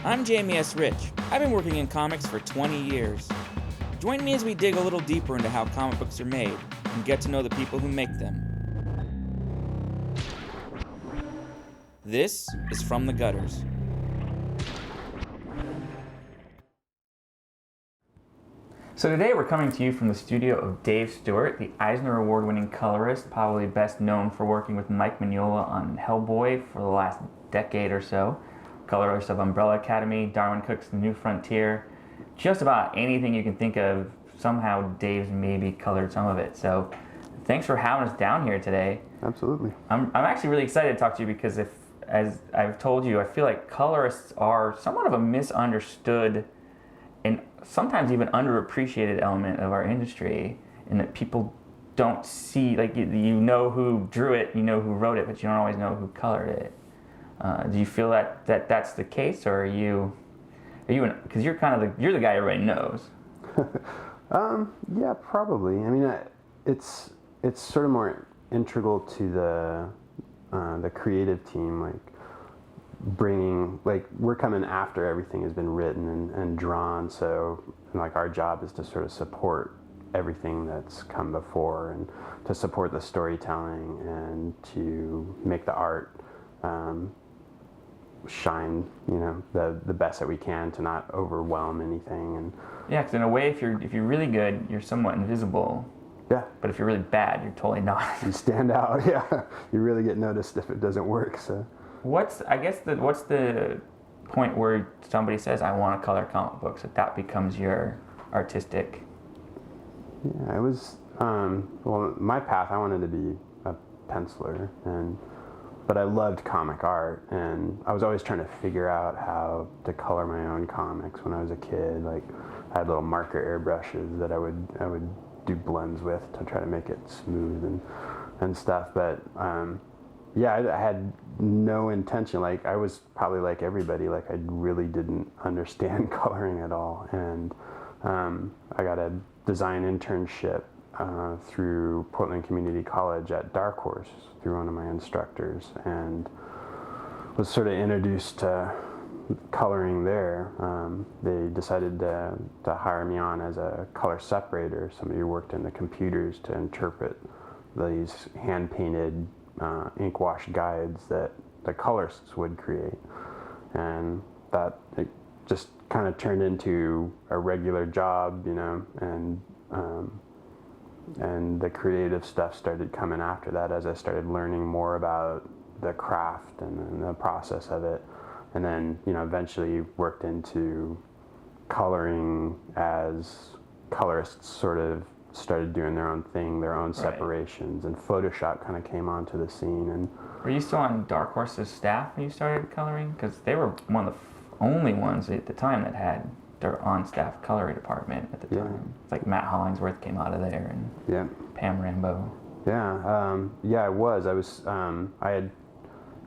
I'm Jamie S. Rich. I've been working in comics for 20 years. Join me as we dig a little deeper into how comic books are made and get to know the people who make them. This is From the Gutters. So today we're coming to you from the studio of Dave Stewart, the Eisner Award-winning colorist, probably best known for working with Mike Mignola on Hellboy for the last decade or so, colorist of Umbrella Academy, Darwin Cook's The New Frontier, just about anything you can think of, somehow Dave's maybe colored some of it. So thanks for having us down here today. Absolutely. I'm actually really excited to talk to you because as I've told you, I feel like colorists are somewhat of a misunderstood and sometimes even underappreciated element of our industry, in that people don't see, like, you know who drew it, you know who wrote it, but you don't always know who colored it. Do you feel that that's the case, or are you because you're the guy everybody knows? Yeah, probably. I mean, it's sort of more integral to the creative team, like bringing, like, we're coming after everything has been written and drawn, so like our job is to sort of support everything that's come before and to support the storytelling and to make the art shine, the best that we can, to not overwhelm anything. And yeah, because in a way, if you're really good, you're somewhat invisible. Yeah. But if you're really bad, you're totally not. You stand out. Yeah. You really get noticed if it doesn't work. So what's the point where somebody says, I want to color comic books, that becomes your artistic? Yeah, it was well, my path, I wanted to be a penciler, but I loved comic art, and I was always trying to figure out how to color my own comics when I was a kid. Like, I had little marker airbrushes that I would do blends with to try to make it smooth and stuff. But yeah, I had no intention. Like, I was probably like everybody. Like, I really didn't understand coloring at all, and I got a design internship through Portland Community College at Dark Horse through one of my instructors, and was sort of introduced to coloring there. They decided to hire me on as a color separator, somebody who worked in the computers to interpret these hand-painted ink wash guides that the colorists would create. And that, it just kind of turned into a regular job, and the creative stuff started coming after that as I started learning more about the craft and the process of it. And then, eventually worked into coloring as colorists sort of started doing their own thing, their own separations, and Photoshop kind of came onto the scene. And were you still on Dark Horse's staff when you started coloring? Because they were one of the only ones at the time that had their on-staff coloring department at the time. It's like Matt Hollingsworth came out of there, and Pam Rambo. Yeah, I was. I had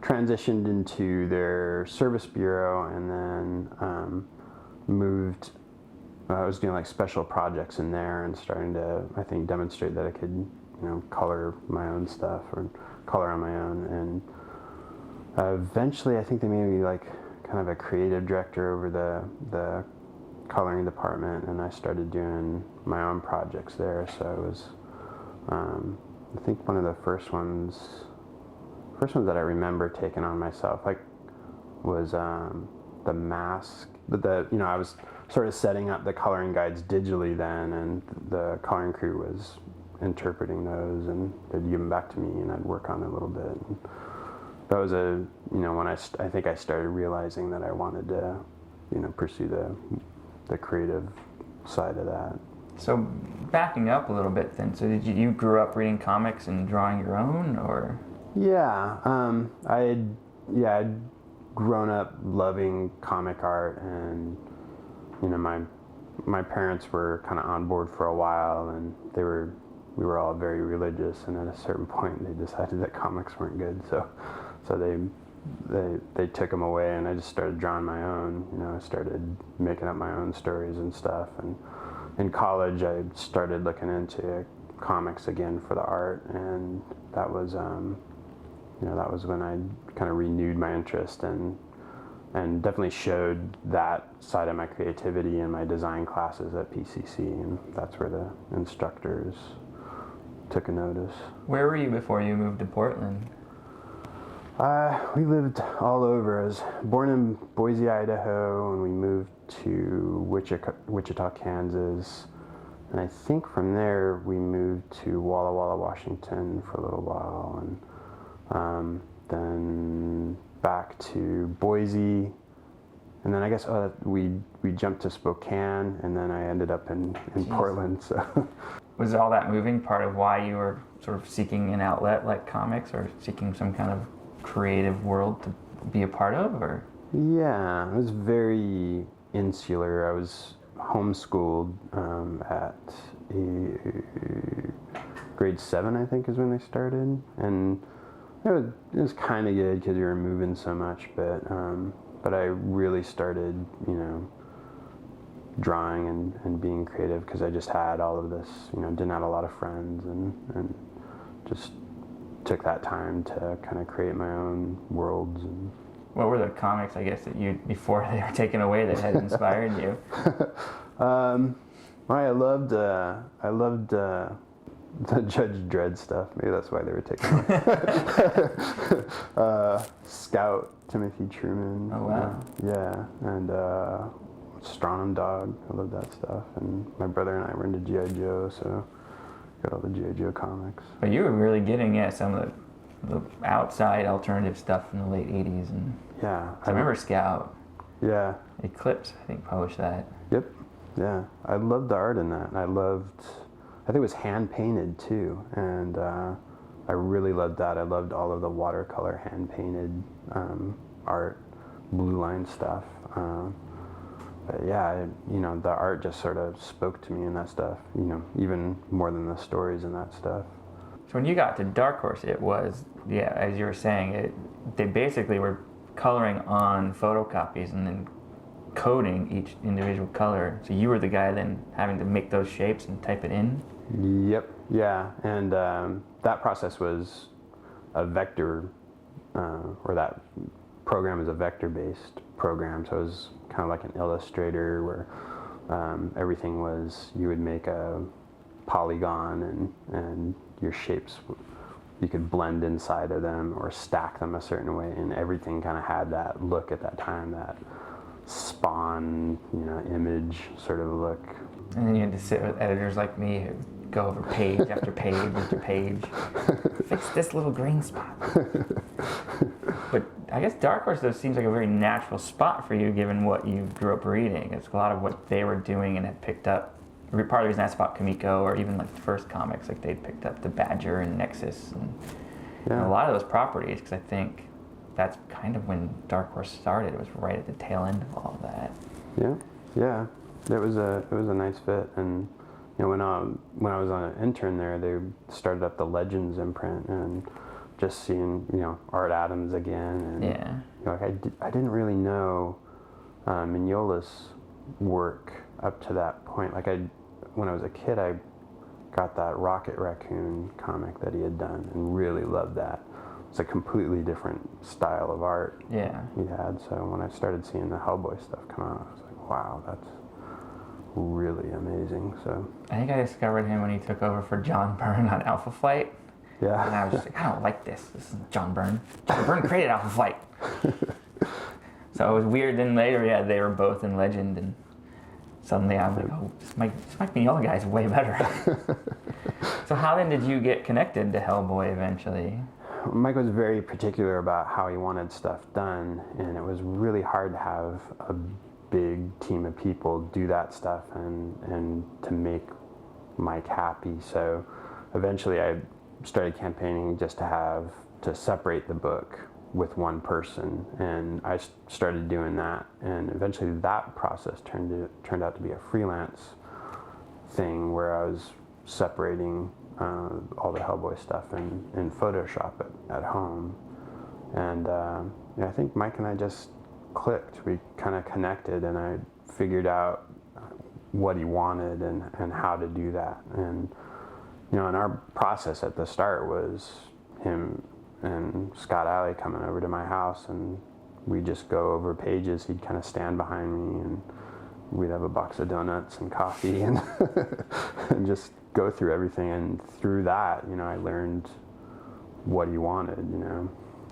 transitioned into their service bureau, and then moved. I was doing like special projects in there and starting to, I think, demonstrate that I could, color my own stuff or color on my own. And eventually, I think they made me like kind of a creative director over the coloring department, and I started doing my own projects there. So it was, I think, one of the first ones that I remember taking on myself, like, was the mask. But I was sort of setting up the coloring guides digitally then, and the coloring crew was interpreting those, and they'd give them back to me, and I'd work on it a little bit. And that was when I think I started realizing that I wanted to, pursue the creative side of that. So backing up a little bit then, so you grew up reading comics and drawing your own, or? Yeah, I'd grown up loving comic art, and my parents were kind of on board for a while, and we were all very religious, and at a certain point they decided that comics weren't good, so they took them away, and I just started drawing my own. I started making up my own stories and stuff, and in college I started looking into comics again for the art, and that was when I kind of renewed my interest, and and definitely showed that side of my creativity in my design classes at PCC, and that's where the instructors took a notice. Where were you before you moved to Portland? We lived all over. I was born in Boise, Idaho, and we moved to Wichita, Kansas. And I think from there we moved to Walla Walla, Washington for a little while, and then back to Boise. And then I guess we jumped to Spokane, and then I ended up in Portland. So. Was all that moving part of why you were sort of seeking an outlet like comics, or seeking some kind of creative world to be a part of, or? Yeah, I was very insular. I was homeschooled at grade 7, I think, is when they started, and it was kind of good because you were moving so much, but I really started, drawing and being creative because I just had all of this, didn't have a lot of friends, and just took that time to kind of create my own worlds. And what were the comics, I guess, that you, before they were taken away, that had inspired you? I loved the Judge Dredd stuff. Maybe that's why they were taken away. Scout, Timothy Truman. Oh, wow. Yeah, and Stronum Dog. I love that stuff. And my brother and I were into G.I. Joe, so got all the G.I. Joe comics. But you were really getting at some of the outside alternative stuff in the late 80s. And yeah. I remember Scout. Yeah. Eclipse, I think, published that. Yep. Yeah. I loved the art in that. I think it was hand painted too. And I really loved that. I loved all of the watercolor hand painted art, blue line stuff. But yeah, the art just sort of spoke to me in that stuff, even more than the stories and that stuff. So when you got to Dark Horse, it was, yeah, as you were saying, they basically were coloring on photocopies and then coding each individual color. So you were the guy then having to make those shapes and type it in? Yep, yeah, and that process was a vector, or that program is a vector-based program, so it was kind of like an Illustrator where everything was, you would make a polygon and your shapes, you could blend inside of them or stack them a certain way, and everything kind of had that look at that time, that Spawn, image sort of look. And then you had to sit with editors like me who go over page after page after page. Fix this little green spot. But I guess Dark Horse, though, seems like a very natural spot for you given what you grew up reading. It's a lot of what they were doing and had picked up. Part of the reason I asked about Kamiko, or even like the first comics, like they'd picked up the Badger and Nexus and a lot of those properties, because I think that's kind of when Dark Horse started. It was right at the tail end of all of that. Yeah. It was a nice fit, and when I was on an intern there, they started up the Legends imprint, and just seeing Art Adams again, and I didn't really know Mignola's work up to that point. Like when I was a kid, I got that Rocket Raccoon comic that he had done, and really loved that. It's a completely different style of art he had. So when I started seeing the Hellboy stuff come out, I was like, wow, that's really amazing. So I think I discovered him when he took over for John Byrne on Alpha Flight. Yeah. And I was just like, I don't like this. This is John Byrne. John Byrne created Alpha Flight. So it was weird. Then later, they were both in Legend, and suddenly I was like, oh, this Mike Mignola guy is way better. So how then did you get connected to Hellboy eventually? Mike was very particular about how he wanted stuff done, and it was really hard to have a big team of people do that stuff and to make Mike happy. So eventually I started campaigning just to separate the book with one person, and I started doing that, and eventually that process turned out to be a freelance thing where I was separating all the Hellboy stuff in Photoshop at home, and I think Mike and I just clicked. We kind of connected, and I figured out what he wanted and how to do that. And and our process at the start was him and Scott Alley coming over to my house and we'd just go over pages. He'd kind of stand behind me, and we'd have a box of donuts and coffee, and and just go through everything. And through that, I learned what he wanted.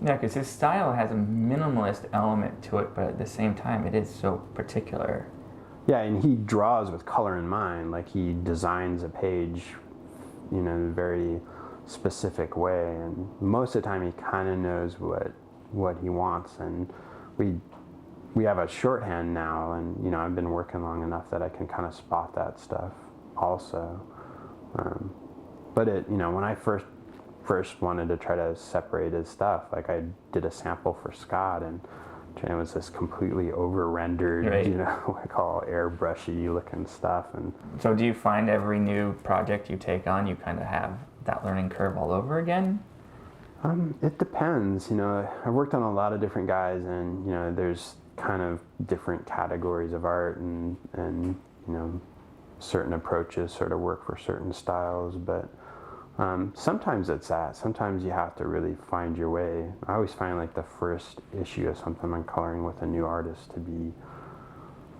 Yeah, because his style has a minimalist element to it, but at the same time, it is so particular. Yeah, and he draws with color in mind. Like, he designs a page, in a very specific way, and most of the time he kind of knows what he wants. And we have a shorthand now, and I've been working long enough that I can kind of spot that stuff also. But when I first wanted to try to separate his stuff, like, I did a sample for Scott, and it was this completely over-rendered, right. Like all airbrushy looking stuff. And so do you find every new project you take on, you kind of have that learning curve all over again? It depends. I worked on a lot of different guys, and there's kind of different categories of art, and certain approaches sort of work for certain styles. But sometimes it's that. Sometimes you have to really find your way. I always find, like, the first issue of something I'm coloring with a new artist to be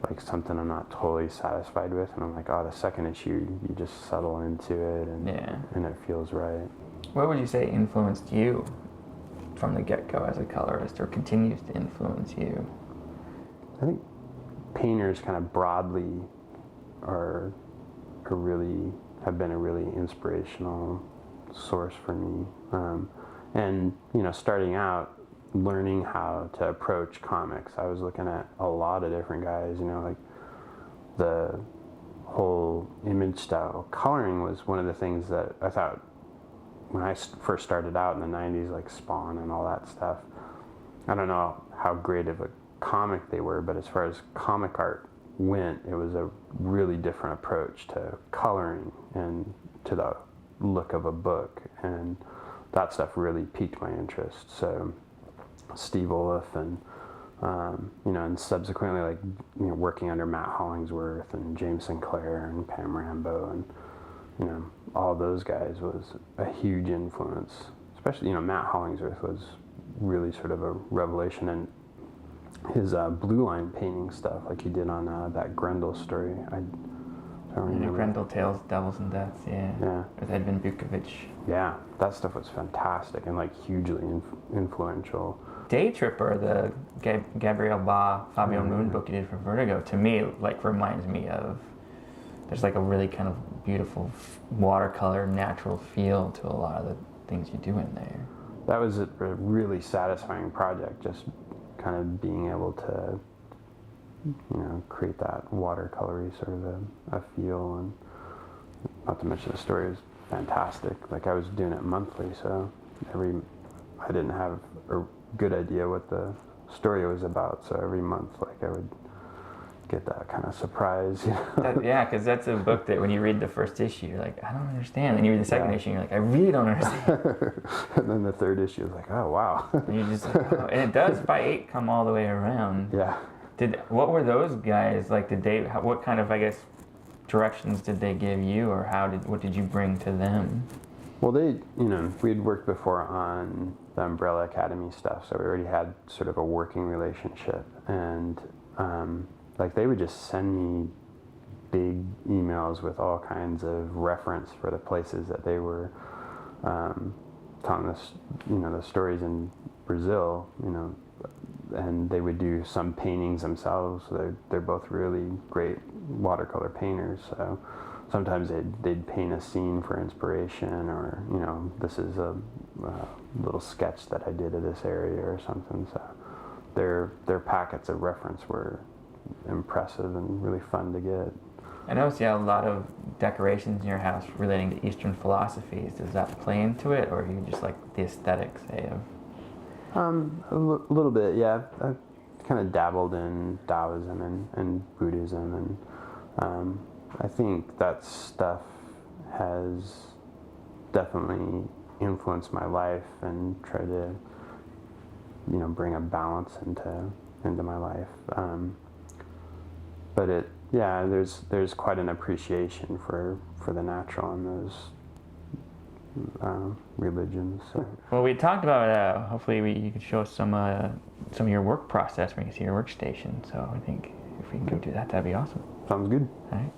like something I'm not totally satisfied with, and I'm like, the second issue, you just settle into it, and it feels right. What would you say influenced you from the get-go as a colorist, or continues to influence you? I think painters kind of broadly have been a really inspirational source for me. And starting out, learning how to approach comics, I was looking at a lot of different guys. Like, the whole image style coloring was one of the things that I thought, when I first started out in the 90s, like Spawn and all that stuff, I don't know how great of a comic they were, but as far as comic art went, it was a really different approach to coloring and to the look of a book, and that stuff really piqued my interest. So Steve Oliff and and subsequently, like, working under Matt Hollingsworth and James Sinclair and Pam Rambo, and all those guys was a huge influence. Especially, Matt Hollingsworth was really sort of a revelation, and his blue line painting stuff, like he did on that Grendel story. I don't remember. Grendel Tales, Devils and Deaths, yeah. With Edvin Bukovic. Yeah, that stuff was fantastic and, like, hugely influential. Daytripper, the Gabriel Ba, Fabio Moon book you did for Vertigo, to me, like, reminds me of, there's, like, a really kind of beautiful watercolor, natural feel to a lot of the things you do in there. That was a really satisfying project, just kind of being able to, create that watercolory sort of a feel, and not to mention the story was fantastic. Like, I was doing it monthly, so I didn't have a good idea what the story was about, so every month, like, I would get that kind of surprise. Yeah, because that's a book that when you read the first issue, you're like, I don't understand. And you read the second issue, and you're like, I really don't understand. And then the third issue is like, oh, wow. And you're just like, oh. And it does, by 8, come all the way around. Yeah. What were those guys like? What kind of, I guess, directions did they give you, or what did you bring to them? Well, we'd worked before on the Umbrella Academy stuff, so we already had sort of a working relationship, and like, they would just send me big emails with all kinds of reference for the places that they were telling us, the stories in Brazil, and they would do some paintings themselves. They're both really great watercolor painters, so sometimes they'd paint a scene for inspiration, or this is a little sketch that I did of this area or something. So their packets of reference were impressive and really fun to get. I noticed you have a lot of decorations in your house relating to Eastern philosophies. Does that play into it, or are you just like the aesthetics, say, of? A little bit, yeah. I've kind of dabbled in Taoism and Buddhism, and I think that stuff has definitely influenced my life and tried to, bring a balance into my life. But there's quite an appreciation for the natural in those religions. So. Well, we talked about hopefully you could show us some some of your work process when you see your workstation. So I think if we can go do that, that'd be awesome. Sounds good. All right.